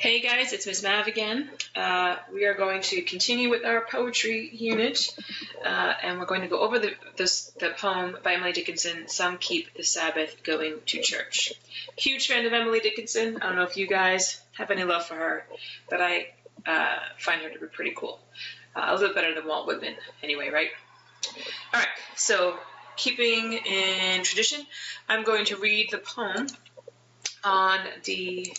Hey guys, it's Ms. Mav again. We are going to continue with our poetry unit, and we're going to go over the poem by Emily Dickonson, Some Keep the Sabbath Going to Church. Huge fan of Emily Dickonson. I don't know if you guys have any love for her, but I find her to be pretty cool. A little bit better than Walt Whitman anyway, right? All right, so keeping in tradition, I'm going to read the poem on the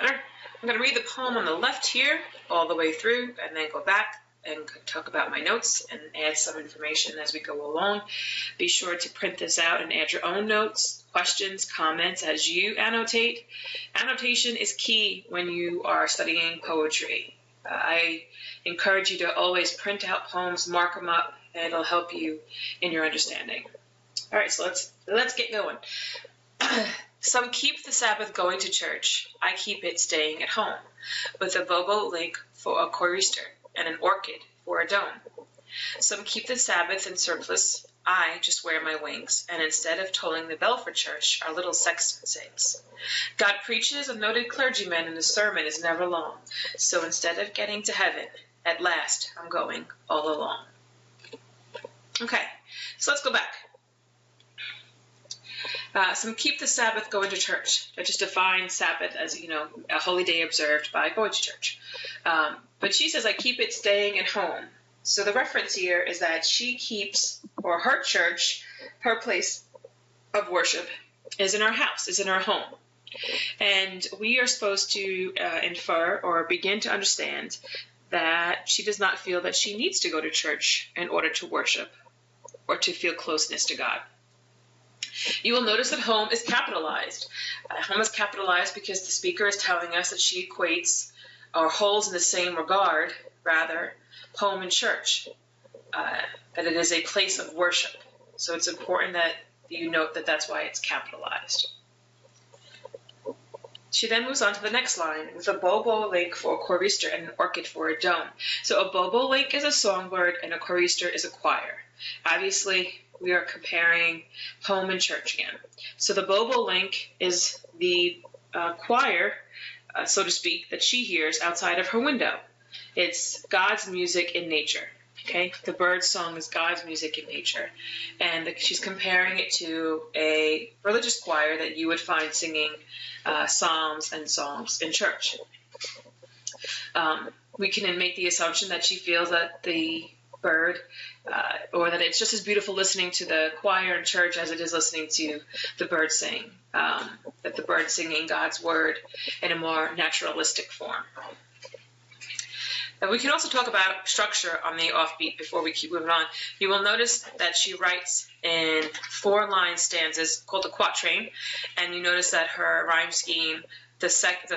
I'm going to read the poem on the left here all the way through and then go back and talk about my notes and add some information as we go along. Be sure to print this out and add your own notes, questions, comments as you annotate. Annotation is key when you are studying poetry. I encourage you to always print out poems, mark them up, and it'll help you in your understanding. All right, so let's get going. Some keep the Sabbath going to church. I keep it staying at home, with a bobo link for a chorister and an orchid for a dome. Some keep the Sabbath in surplice. I just wear my wings, and instead of tolling the bell for church, our little sexton sings. God preaches a noted clergyman, and his sermon is never long. So instead of getting to heaven, at last I'm going all along. Okay, so let's go back. Some keep the Sabbath going to church. I just define Sabbath as, a holy day observed by going to church. But she says, I keep it staying at home. So the reference here is that she keeps, or her church, her place of worship is in her house, is in her home. And we are supposed to infer or begin to understand that she does not feel that she needs to go to church in order to worship or to feel closeness to God. You will notice that home is capitalized. Home is capitalized because the speaker is telling us that she equates or holds in the same regard, rather, home and church, that it is a place of worship. So it's important that you note that that's why it's capitalized. She then moves on to the next line with a bobo link for a chorister and an orchid for a dome. So a bobo link is a songbird and a chorister is a choir. Obviously, we are comparing home and church again. So the bobolink is the choir, so to speak, that she hears outside of her window. It's God's music in nature. Okay, the bird song is God's music in nature, and she's comparing it to a religious choir that you would find singing psalms and songs in church. We can make the assumption that she feels that the bird, or that it's just as beautiful listening to the choir in church as it is listening to the bird sing, that the bird singing God's word in a more naturalistic form. And we can also talk about structure on the offbeat before we keep moving on. You will notice that she writes in 4-line stanzas called a quatrain, and you notice that her rhyme scheme, the second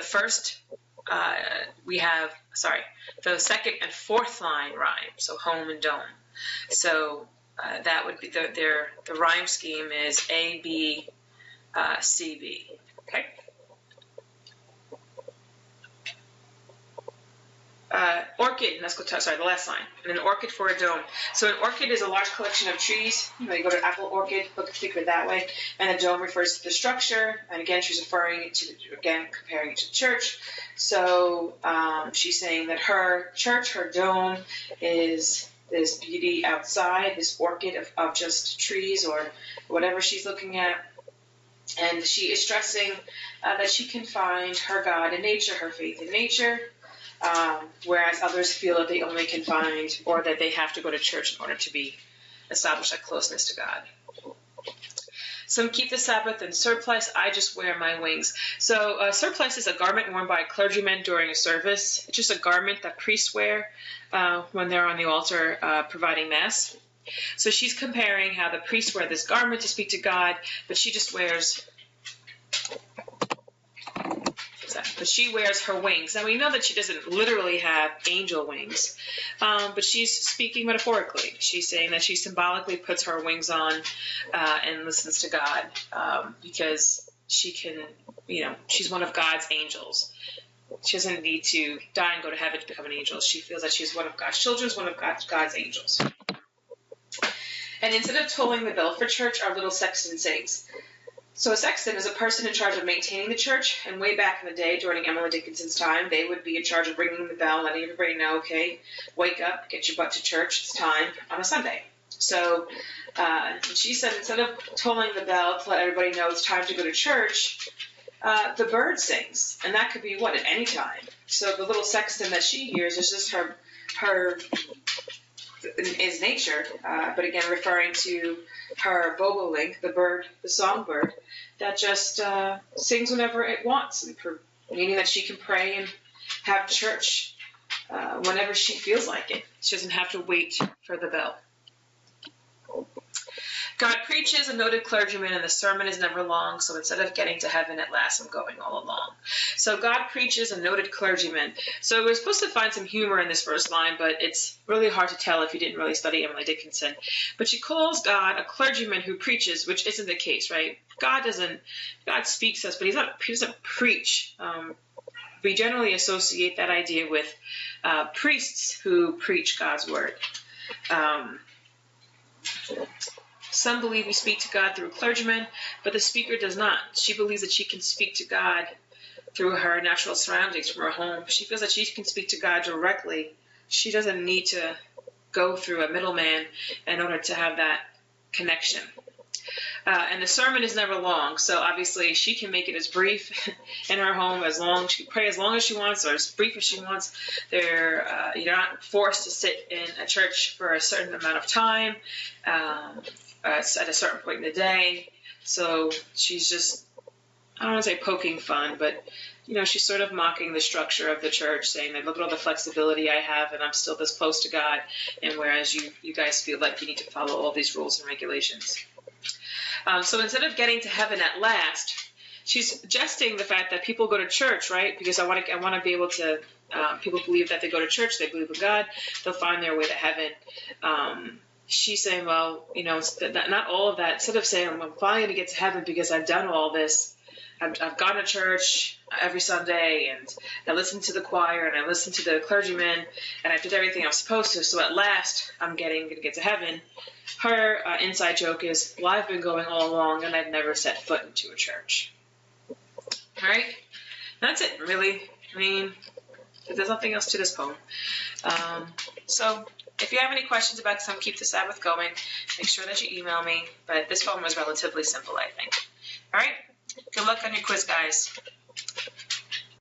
and fourth line rhyme, so home and dome. So that would be the rhyme scheme is A, B, C, B. Okay. Orchid, let's go to, the last line. And an orchid for a dome. So an orchid is a large collection of trees. You go to apple orchid, think of it that way. And a dome refers to the structure. And again, she's comparing it to the church. So she's saying that her church, her dome, is this beauty outside, this orchid of just trees or whatever she's looking at. And she is stressing that she can find her God in nature, her faith in nature. Whereas others feel that they only can find, or that they have to go to church in order to establish that closeness to God. Some keep the Sabbath in surplice. I just wear my wings. So surplice is a garment worn by a clergyman during a service. It's just a garment that priests wear when they're on the altar providing mass. So she's comparing how the priests wear this garment to speak to God, but she just wears her wings. Now, we know that she doesn't literally have angel wings, but she's speaking metaphorically. She's saying that she symbolically puts her wings on and listens to God because she can, she's one of God's angels. She doesn't need to die and go to heaven to become an angel. She feels that she's one of God's children, one of God's angels. And instead of tolling the bell for church, our little sexton sings. So a sexton is a person in charge of maintaining the church, and way back in the day, during Emily Dickinson's time, they would be in charge of ringing the bell, letting everybody know, okay, wake up, get your butt to church, it's time on a Sunday. So she said instead of tolling the bell to let everybody know it's time to go to church, the bird sings, and that could be at any time. So the little sexton that she hears is just her is nature, but again referring to her bobolink, the bird, the songbird, that just sings whenever it wants, meaning that she can pray and have church whenever she feels like it. She doesn't have to wait for the bell. God preaches, a noted clergyman, and the sermon is never long, so instead of getting to heaven at last, I'm going all along. So God preaches, a noted clergyman. So we're supposed to find some humor in this first line, but it's really hard to tell if you didn't really study Emily Dickinson. But she calls God a clergyman who preaches, which isn't the case, right? God speaks to us, but he doesn't preach. We generally associate that idea with priests who preach God's word. Some believe we speak to God through a clergyman, but the speaker does not. She believes that she can speak to God through her natural surroundings, from her home. She feels that she can speak to God directly. She doesn't need to go through a middleman in order to have that connection. And the sermon is never long, so obviously she can make it as brief in her home she can pray as long as she wants, or as brief as she wants. You're not forced to sit in a church for a certain amount of time at a certain point in the day. So she's just, I don't want to say poking fun, but she's sort of mocking the structure of the church, saying that look at all the flexibility I have and I'm still this close to God, and whereas you guys feel like you need to follow all these rules and regulations. So instead of getting to heaven at last, she's suggesting the fact that people go to church, right? Because I want to be able to, people believe that they go to church, they believe in God, they'll find their way to heaven. She's saying, well, not all of that. Instead of saying, I'm finally going to get to heaven because I've done all this, I've gone to church every Sunday, and I listened to the choir, and I listened to the clergyman, and I did everything I was supposed to, so at last I'm going to get to heaven. Her inside joke is, well, I've been going all along, and I've never set foot into a church. All right? That's it, really. I mean, there's nothing else to this poem. So if you have any questions about some Keep the Sabbath going, make sure that you email me. But this poem was relatively simple, I think. All right? Good luck on your quiz, guys.